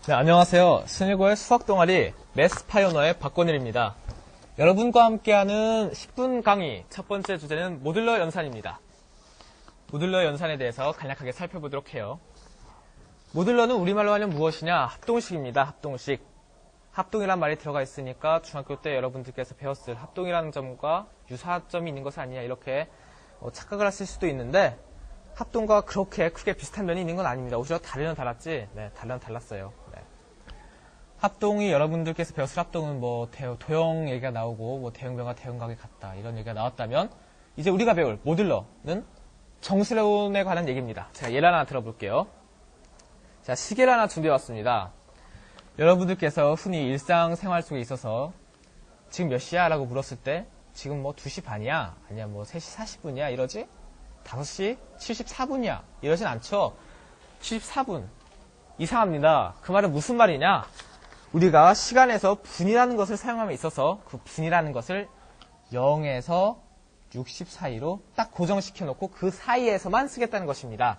네, 안녕하세요. 순일고의 수학동아리 매스파이오너의 박건일입니다. 여러분과 함께하는 10분 강의 첫 번째 주제는 모듈러 연산입니다. 모듈러 연산에 대해서 간략하게 살펴보도록 해요. 모듈러는 우리말로 하면 무엇이냐? 합동식입니다. 합동식. 합동이란 말이 들어가 있으니까 중학교 때 여러분들께서 배웠을 합동이라는 점과 유사점이 있는 것이 아니냐 이렇게 착각을 하실 수도 있는데 합동과 그렇게 크게 비슷한 면이 있는 건 아닙니다. 오히려 다르면 달랐지. 네, 다르면 달랐어요. 네. 합동이 여러분들께서 배웠을 합동은 뭐 도형 얘기가 나오고 뭐 대형변과 대형각이 같다 이런 얘기가 나왔다면 이제 우리가 배울 모듈러는 정수론에 관한 얘기입니다. 제가 예를 하나 들어볼게요. 자, 시계를 하나 준비해왔습니다. 여러분들께서 흔히 일상생활 속에 있어서 지금 몇 시야? 라고 물었을 때 지금 뭐 2시 반이야? 아니야 뭐 3시 40분이야? 이러지? 5시 74분이야? 이러진 않죠? 74분. 이상합니다. 그 말은 무슨 말이냐? 우리가 시간에서 분이라는 것을 사용함에 있어서 그 분이라는 것을 0에서 60 사이로 딱 고정시켜놓고 그 사이에서만 쓰겠다는 것입니다.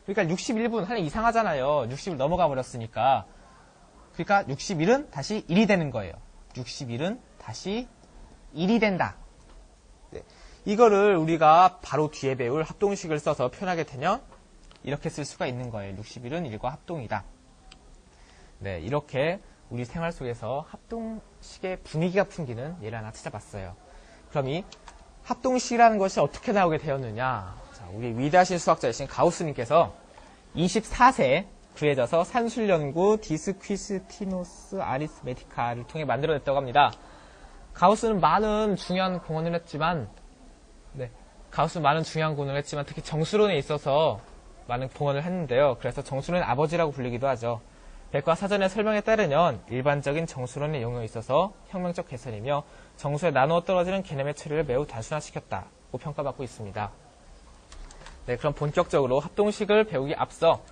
그러니까 61분 하면 이상하잖아요. 60을 넘어가 버렸으니까. 그러니까 61은 다시 1이 되는 거예요. 61은 다시 1이 된다. 네. 이거를 우리가 바로 뒤에 배울 합동식을 써서 표현하게 되면 이렇게 쓸 수가 있는 거예요. 61은 1과 합동이다. 네, 이렇게 우리 생활 속에서 합동식의 분위기가 풍기는 예를 하나 찾아봤어요. 그럼 이 합동식이라는 것이 어떻게 나오게 되었느냐? 자, 우리 위대하신 수학자이신 가우스님께서 24세에 구해져서 산술연구 디스퀴스티노스 아리스메티카를 통해 만들어냈다고 합니다. 가우스는 많은 중요한 공헌을 했지만, 특히 정수론에 있어서 많은 공헌을 했는데요. 그래서 정수론의 아버지라고 불리기도 하죠. 백과사전의 설명에 따르면 일반적인 정수론의 용어에 있어서 혁명적 개선이며 정수에 나누어 떨어지는 개념의 처리를 매우 단순화시켰다고 평가받고 있습니다. 네, 그럼 본격적으로 합동식을 배우기 앞서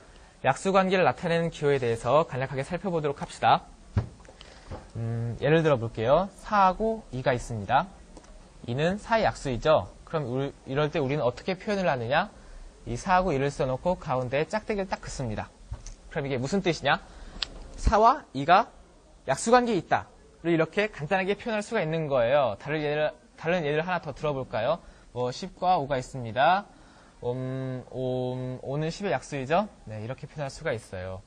약수관계를 나타내는 기호에 대해서 간략하게 살펴보도록 합시다. 예를 들어 볼게요. 4하고 2가 있습니다. 2는 4의 약수이죠. 그럼 이럴 때 우리는 어떻게 표현을 하느냐? 이 4하고 2를 써놓고 가운데에 짝대기를 딱 긋습니다. 그럼 이게 무슨 뜻이냐? 4와 2가 약수관계에 있다. 를 이렇게 간단하게 표현할 수가 있는 거예요. 다른 예를 하나 더 들어볼까요? 10과 5가 있습니다. 5는 10의 약수이죠? 네, 이렇게 표현할 수가 있어요.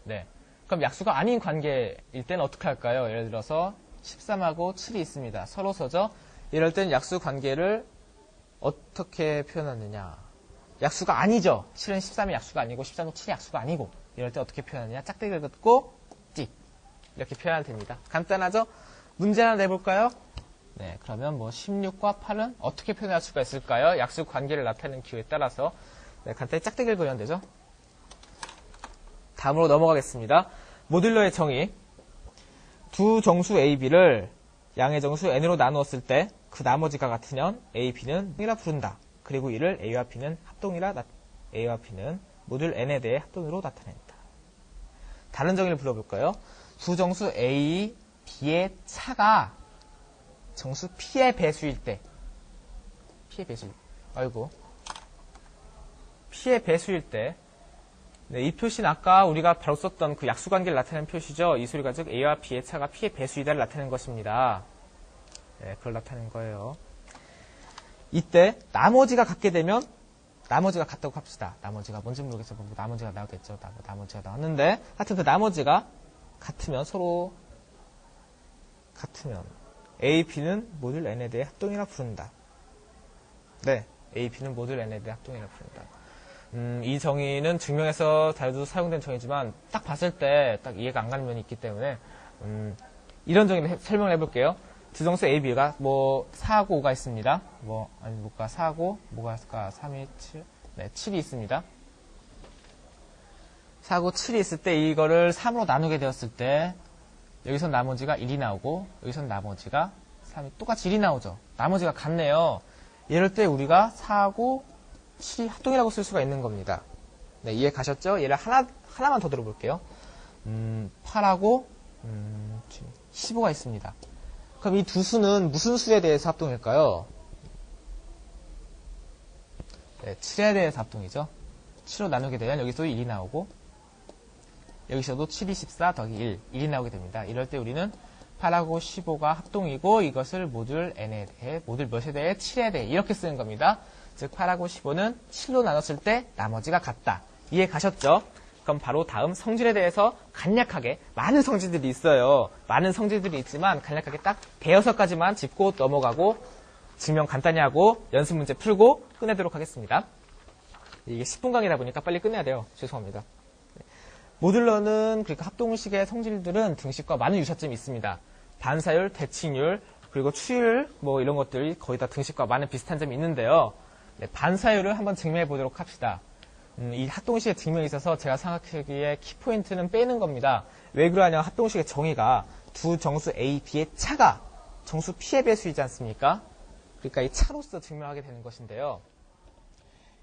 네. 그럼 약수가 아닌 관계일 때는 어떻게 할까요? 예를 들어서 13하고 7이 있습니다. 서로서죠? 이럴 때는 약수 관계를 어떻게 표현하느냐? 약수가 아니죠? 7은 13의 약수가 아니고 13은 7의 약수가 아니고 이럴 때 어떻게 표현하느냐? 짝대기를 긋고 띠 이렇게 표현하면 됩니다. 간단하죠? 문제 하나 내볼까요? 네, 그러면 16과 8은 어떻게 표현할 수가 있을까요? 약수 관계를 나타내는 기호에 따라서 간단히 짝대기를 그리면 되죠? 다음으로 넘어가겠습니다. 모듈러의 정의. 두 정수 A, B를 양의 정수 N으로 나누었을 때 그 나머지가 같으면 A, B는 합동이라 부른다. 그리고 이를 A와 B는 A와 B는 모듈 N에 대해 합동으로 나타낸다. 다른 정의를 불러볼까요? 두 정수 A, B의 차가 정수 P의 배수일 때 P의 배수일 때 네, 이 표시는 아까 우리가 바로 썼던 그 약수관계를 나타내는 표시죠. 이 소리가 즉 A와 B의 차가 P의 배수이다를 나타내는 것입니다. 네, 그걸 나타내는 거예요. 이때 나머지가 같게 되면 나머지가 같다고 합시다. 나머지가 뭔지 모르겠어요. 나머지가 나오겠죠. 나머지가 나왔는데 하여튼 그 나머지가 서로 같으면 A, B는 모듈 N에 대해 합동이라 부른다. 네, A, B는 모듈 N에 대해 합동이라 부른다. 이 정의는 증명에서 자주 사용된 정의지만 딱 봤을 때 딱 이해가 안 가는 면이 있기 때문에 이런 정의를 설명을 해볼게요. 두 정수 A, B가 4하고 5가 있습니다. 4하고 뭐가 있을까? 3이 7, 네, 7이 있습니다. 4하고 7이 있을 때 이거를 3으로 나누게 되었을 때 여기선 나머지가 1이 나오고 여기선 나머지가 3이 똑같이 1이 나오죠. 나머지가 같네요. 이럴 때 우리가 4하고 7이 합동이라고 쓸 수가 있는 겁니다. 네, 이해 가셨죠? 얘를 하나만 더 들어볼게요. 8하고 15가 있습니다. 그럼 이 두 수는 무슨 수에 대해서 합동일까요? 네, 7에 대해서 합동이죠. 7로 나누게 되면 여기서 1이 나오고 여기서도 7이 14 더하기 1이 나오게 됩니다. 이럴 때 우리는 8하고 15가 합동이고 이것을 모듈 n에 대해, 모듈 몇에 대해? 7에 대해 이렇게 쓰는 겁니다. 즉 8하고 15는 7로 나눴을 때 나머지가 같다. 이해 가셨죠? 그럼 바로 다음 성질에 대해서 간략하게, 많은 성질들이 있어요. 많은 성질들이 있지만 간략하게 딱 대여섯 가지만 짚고 넘어가고 증명 간단히 하고 연습 문제 풀고 끝내도록 하겠습니다. 이게 10분 강의다 보니까 빨리 끝내야 돼요. 죄송합니다. 모듈러는, 그러니까 합동식의 성질들은 등식과 많은 유사점이 있습니다. 반사율, 대칭율, 그리고 추율, 뭐 이런 것들이 거의 다 등식과 많은 비슷한 점이 있는데요. 네, 반사율을 한번 증명해 보도록 합시다. 이 합동식의 증명에 있어서 제가 생각하기에 키포인트는 빼는 겁니다. 왜 그러냐? 합동식의 정의가 두 정수 A, B의 차가 정수 P의 배수이지 않습니까? 그러니까 이 차로서 증명하게 되는 것인데요.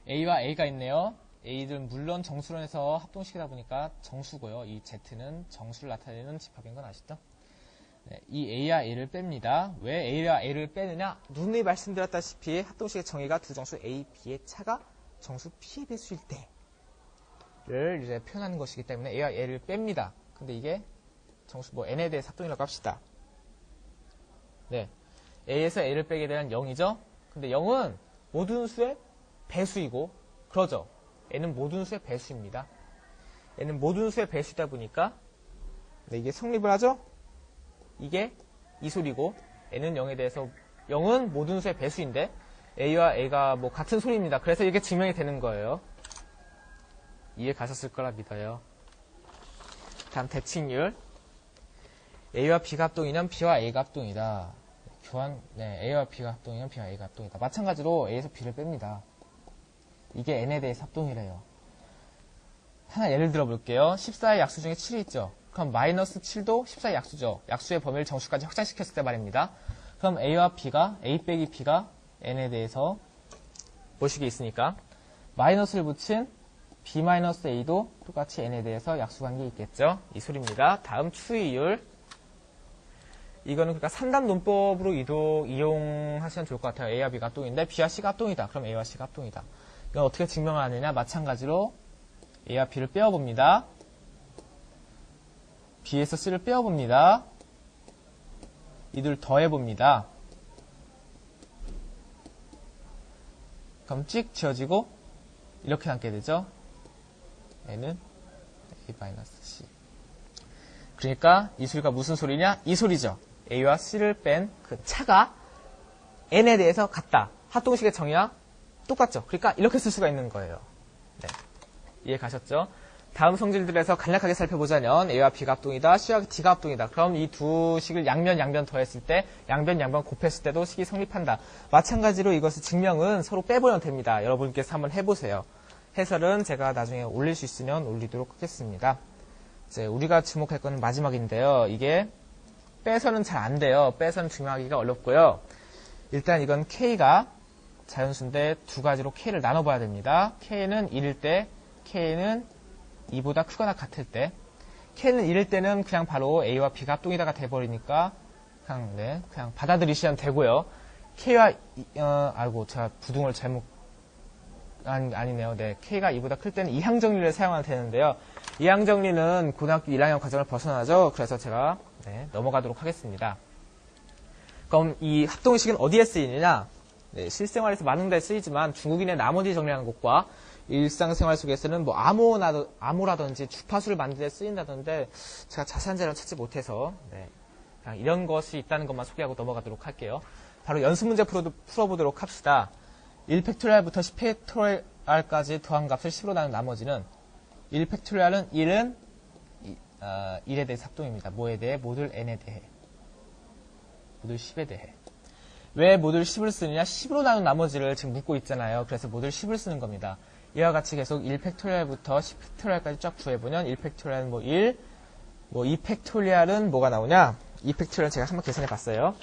A와 A가 있네요. A들은 물론 정수론에서 합동식이다 보니까 정수고요. 이 Z는 정수를 나타내는 집합인 건 아시죠? 네, 이 A와 A를 뺍니다. 왜 A와 A를 빼느냐? 누누이 말씀드렸다시피 합동식의 정의가 두 정수 A, B의 차가 정수 P의 배수일 때를 이제 표현하는 것이기 때문에 A와 A를 뺍니다. 근데 이게 정수 뭐 N에 대해 합동이라고 합시다. 네, A에서 A를 빼게 되면 0이죠? 근데 0은 모든 수의 배수이고, 그러죠? N은 모든 수의 배수입니다. N은 모든 수의 배수이다 보니까 네, 이게 성립을 하죠? 이게 이 소리고, N은 0에 대해서 0은 모든 수의 배수인데 A와 A가 뭐 같은 소리입니다. 그래서 이게 증명이 되는 거예요. 이해 가셨을 거라 믿어요. 다음 대칭율. A와 B가 합동이면 B와 A가 합동이다. A와 B가 합동이면 B와 A가 합동이다. 마찬가지로 A에서 B를 뺍니다. 이게 N에 대해서 합동이래요. 하나 예를 들어 볼게요. 14의 약수 중에 7이 있죠. 그럼 마이너스 7도 14의 약수죠. 약수의 범위를 정수까지 확장시켰을 때 말입니다. 그럼 A와 B가, A 빼기 B가 N에 대해서 뭐식이 있으니까 마이너스를 붙인 B-A도 똑같이 N에 대해서 약수관계 있겠죠. 이 소리입니다. 다음 추이율. 이거는 그러니까 3단 논법으로 이용하시면 좋을 것 같아요. A와 B가 합동인데 B와 C가 합동이다. 그럼 A와 C가 합동이다. 이건 어떻게 증명을 하느냐? 마찬가지로 A와 B를 빼어봅니다. B에서 C를 빼어봅니다. 이들 더해봅니다. 그럼 찍 지어지고 이렇게 남게 되죠. N은 A-C. 그러니까 이 소리가 무슨 소리냐? 이 소리죠. A와 C를 뺀 그 차가 N에 대해서 같다. 합동식의 정의와 똑같죠. 그러니까 이렇게 쓸 수가 있는 거예요. 네. 이해 가셨죠? 다음 성질들에서 간략하게 살펴보자면 A와 B가 합동이다, C와 D가 합동이다. 그럼 이 두 식을 양변 더했을 때, 양변 곱했을 때도 식이 성립한다. 마찬가지로 이것의 증명은 서로 빼보면 됩니다. 여러분께서 한번 해보세요. 해설은 제가 나중에 올릴 수 있으면 올리도록 하겠습니다. 이제 우리가 주목할 거는 마지막인데요. 이게 빼서는 잘 안 돼요. 빼서는 증명하기가 어렵고요. 일단 이건 K가 자연수인데 두 가지로 K를 나눠봐야 됩니다. K는 1일 때, K는 2보다 크거나 같을 때. K는 1일 때는 그냥 바로 A와 B가 합동이다가 돼버리니까 그냥 받아들이시면 되고요. K와 제가 부등을 잘못 아니네요. 네, K가 2보다 클 때는 이항정리를 사용하면 되는데요. 이항정리는 고등학교 1학년 과정을 벗어나죠. 그래서 제가 넘어가도록 하겠습니다. 그럼 이 합동식은 어디에 쓰이느냐? 네, 실생활에서 많은 데 쓰이지만 중국인의 나머지 정리하는 것과 일상생활 속에서는 뭐 암호라든지 주파수를 만드는 데 쓰인다던데 제가 자세한 자료를 찾지 못해서 그냥 이런 것이 있다는 것만 소개하고 넘어가도록 할게요. 바로 연습 문제 풀어보도록 합시다. 1팩토리얼부터 10팩토리얼까지 더한 값을 10으로 나눈 나머지는 1팩토리얼은 1은 1에 대해 합동입니다. 뭐에 대해? 모듈 n에 대해. 모듈 10에 대해. 왜 모듈 10을 쓰느냐? 10으로 나눈 나머지를 지금 묻고 있잖아요. 그래서 모듈 10을 쓰는 겁니다. 이와 같이 계속 1팩토리얼부터 10팩토리얼까지 쫙 구해보면 1팩토리얼은 뭐 1, 뭐 2팩토리얼은 뭐가 나오냐? 2팩토리얼은 제가 한번 계산해 봤어요.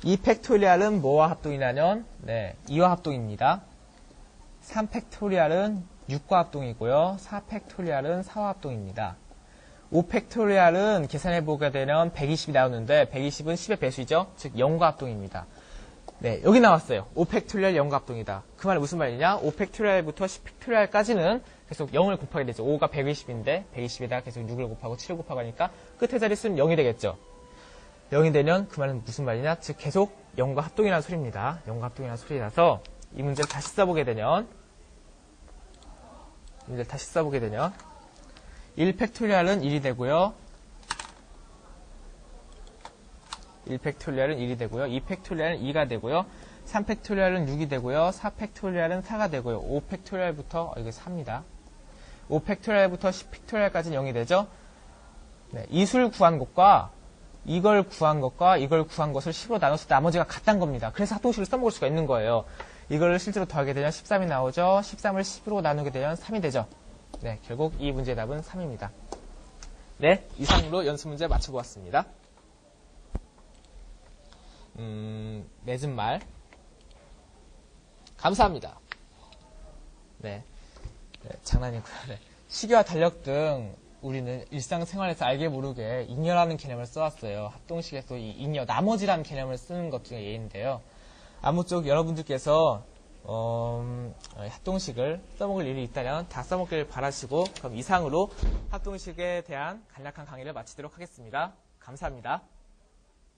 2팩토리얼은 뭐와 합동이냐면 2와 합동입니다. 3팩토리얼은 6과 합동이고요. 4팩토리얼은 4와 합동입니다. 5팩토리얼은 계산해보게 되면 120이 나오는데 120은 10의 배수이죠. 즉 0과 합동입니다. 네, 여기 나왔어요. 5팩토리얼 0과 합동이다. 그 말은 무슨 말이냐? 5팩토리얼부터 10팩토리얼까지는 계속 0을 곱하게 되죠. 5가 120인데 120에다가 계속 6을 곱하고 7을 곱하고 하니까 끝에 자리 쓰면 0이 되겠죠. 0이 되면 그 말은 무슨 말이냐? 즉 계속 0과 합동이라는 소리입니다. 0과 합동이라는 소리라서 이 문제를 다시 써보게 되면 1팩토리얼은 1이 되고요. 1팩토리얼은 1이 되고요. 2팩토리얼은 2가 되고요. 3팩토리얼은 6이 되고요. 4팩토리얼은 4가 되고요. 5팩토리얼부터 이게 4입니다. 5팩토리얼부터 10팩토리얼까지는 0이 되죠. 네, 이수를 구한 것과 이걸 구한 것과 이걸 구한 것을 10으로 나눴을 때 나머지가 같다는 겁니다. 그래서 합동식을 써먹을 수가 있는 거예요. 이걸 실제로 더하게 되면 13이 나오죠. 13을 10으로 나누게 되면 3이 되죠. 네, 결국 이 문제의 답은 3입니다. 네, 이상으로 연습 문제 맞춰보았습니다. 맺은 말 감사합니다. 네, 장난이고요. 네. 시계와 달력 등 우리는 일상생활에서 알게 모르게 잉여라는 개념을 써왔어요. 합동식에서 이 잉여, 나머지라는 개념을 쓰는 것 중에 예인데요. 아무쪼록 여러분들께서 합동식을 써먹을 일이 있다면 다 써먹길 바라시고, 그럼 이상으로 합동식에 대한 간략한 강의를 마치도록 하겠습니다. 감사합니다.